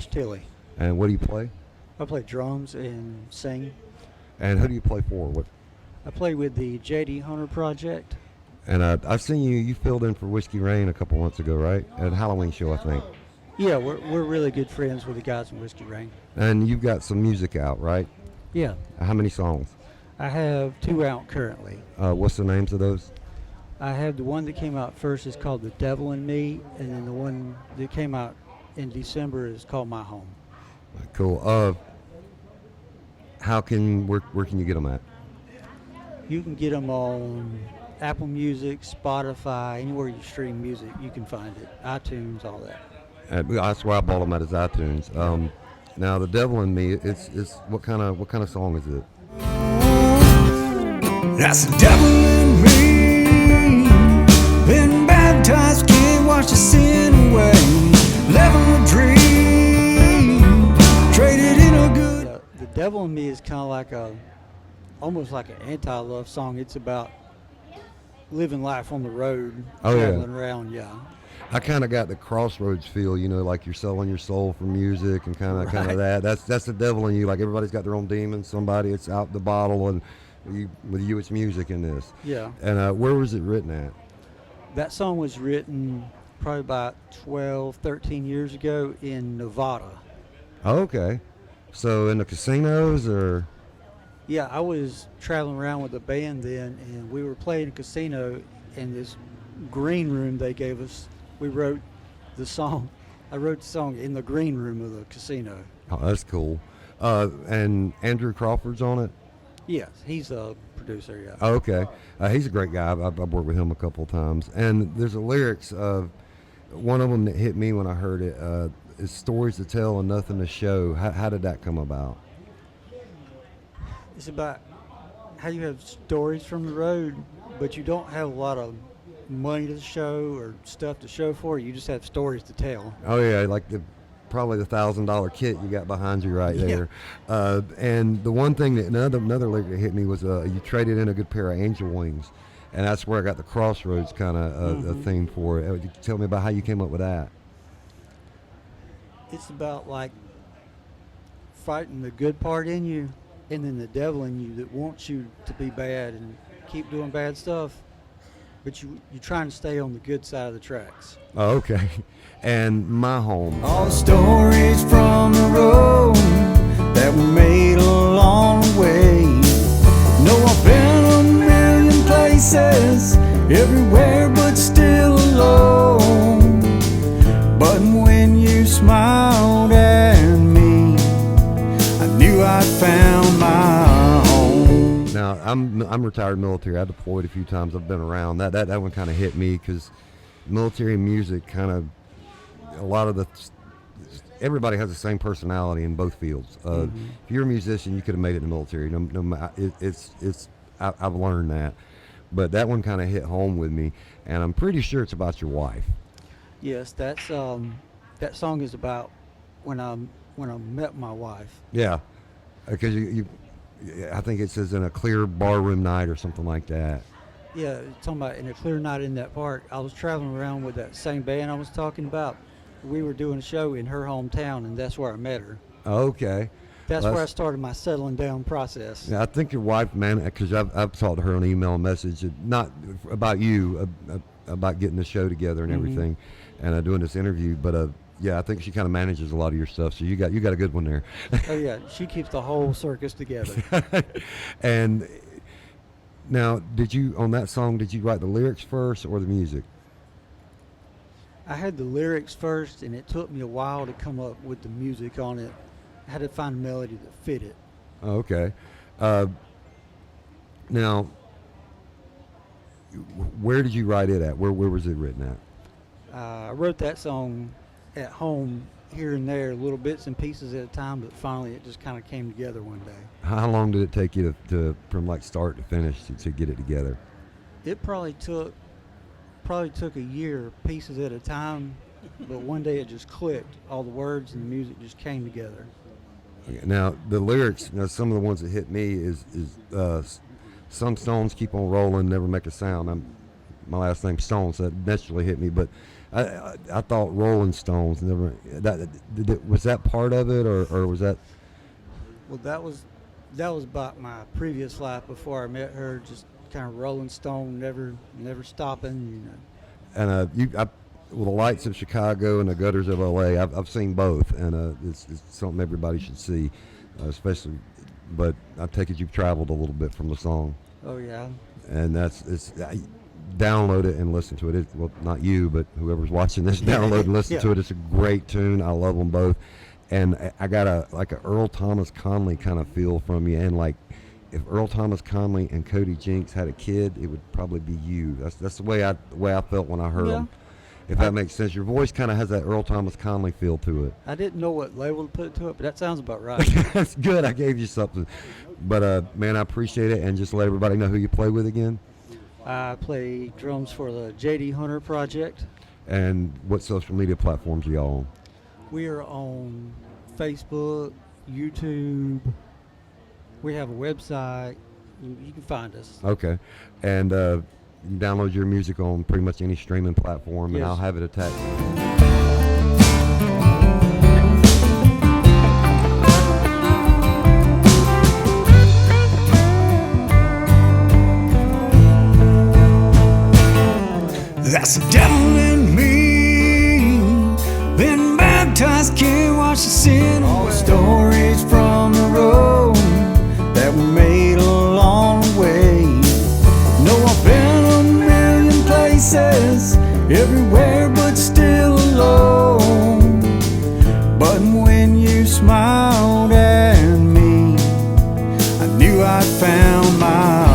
Tilley. And what do you play? I play drums and sing. And who do you play for? What? I play with the J.D. Hunter Project. And I've seen you filled in for Whiskey Rain a couple months ago, right? At a Halloween show, I think. Yeah, we're really good friends with the guys in Whiskey Rain. And you've got some music out, right? Yeah. How many songs? I have 2 out currently. What's the names of those? I have the one that came out first is called The Devil in Me, and then the one that came out in December is called My Home. Cool. Where can you get them at? You can get them on Apple Music, Spotify, anywhere you stream music, you can find it. iTunes, all that. That's where I bought them at is iTunes. Now, The Devil in Me, it's what kind of song is it? That's the devil in me. Been baptized, can't wash the sin away. Living a dream, traded in a good. The Devil in Me is kind of like almost like an anti-love song. It's about living life on the road, traveling around, yeah. I kind of got the Crossroads feel, like you're selling your soul for music and kind of that. That's the devil in you. Like everybody's got their own demon. Somebody it's out the bottle, and with you it's music in this. Yeah. And where was it written at? That song was written probably about 12, 13 years ago in Nevada. Oh, okay. So in the casinos or? Yeah, I was traveling around with a band then, and we were playing a casino in this green room they gave us. We wrote the song. I wrote the song in the green room of the casino. Oh, that's cool. And Andrew Crawford's on it? Yes, he's a producer, yeah. Oh, okay. He's a great guy. I've worked with him a couple of times. And there's a lyrics of one of them that hit me when I heard it is stories to tell and nothing to show. How did that come about? It's about how you have stories from the road, but you don't have a lot of money to show or stuff to show for it. You just have stories to tell. Oh yeah, like probably the $1,000 kit you got behind you right there. Yeah. And the one thing that another lyric that hit me was you traded in a good pair of angel wings, and that's where I got the Crossroads kind of a theme for it. Tell me about how you came up with that. It's about like fighting the good part in you, and then the devil in you that wants you to be bad and keep doing bad stuff. But you're trying to stay on the good side of the tracks. Oh, okay. And My Home. All the stories from the road that we made along the way. Know I've been a million places, everywhere but still alone. But when you smiled at me, I knew I'd found my home. Now, I'm retired military. I deployed a few times. I've been around. That one kind of hit me because military music kind of, a lot of everybody has the same personality in both fields. If you're a musician, you could have made it in the military. I've learned that. But that one kind of hit home with me, and I'm pretty sure it's about your wife. Yes, that song is about when I met my wife. Yeah, because I think it says in a clear barroom night or something like that. Yeah, it's talking about in a clear night in that park. I was traveling around with that same band I was talking about. We were doing a show in her hometown, and that's where I met her. Okay. That's where I started my settling down process. Yeah, I think your wife, man, because I've talked to her on email and message, not about you, about getting the show together and everything, and doing this interview. But yeah, I think she kind of manages a lot of your stuff. So you got a good one there. Oh yeah, she keeps the whole circus together. And now, on that song, did you write the lyrics first or the music? I had the lyrics first, and it took me a while to come up with the music on it. I had to find a melody that fit it. Oh, okay. Now, where did you write it at? Where was it written at? I wrote that song at home here and there, little bits and pieces at a time, but finally it just kind of came together one day. How long did it take you to from like start to finish to get it together? It probably took a year, pieces at a time, but one day it just clicked. All the words and the music just came together. Okay. Now the lyrics, some of the ones that hit me is some stones keep on rolling, never make a sound. My last name's Stone, so that naturally hit me. But I thought Rolling Stones never. Was that part of it, or was that? Well, that was about my previous life before I met her. Just kind of Rolling Stone, never stopping. Well, the lights of Chicago and the gutters of LA. I've seen both, and it's something everybody should see, especially. But I take it you've traveled a little bit from the song. Oh yeah. And download it and listen to it. Well, not you, but whoever's watching this, download and listen to it. It's a great tune. I love them both. And I got a Earl Thomas Conley kind of feel from you. And like, if Earl Thomas Conley and Cody Jinks had a kid, it would probably be you. That's the way I felt when I heard them. If that makes sense. Your voice kind of has that Earl Thomas Conley feel to it. I didn't know what label to put to it, but that sounds about right. That's good. I gave you something. But, man, I appreciate it. And just let everybody know who you play with again. I play drums for the J.D. Hunter Project. And what social media platforms are y'all on? We are on Facebook, YouTube. We have a website. You can find us. Okay. And you can download your music on pretty much any streaming platform, and I'll have it attached. That's the devil in me. Been baptized, can't wash the sin away. Stories from the road that we made along the way. Know I've been a million places, everywhere but still alone. But when you smiled at me, I knew I'd found my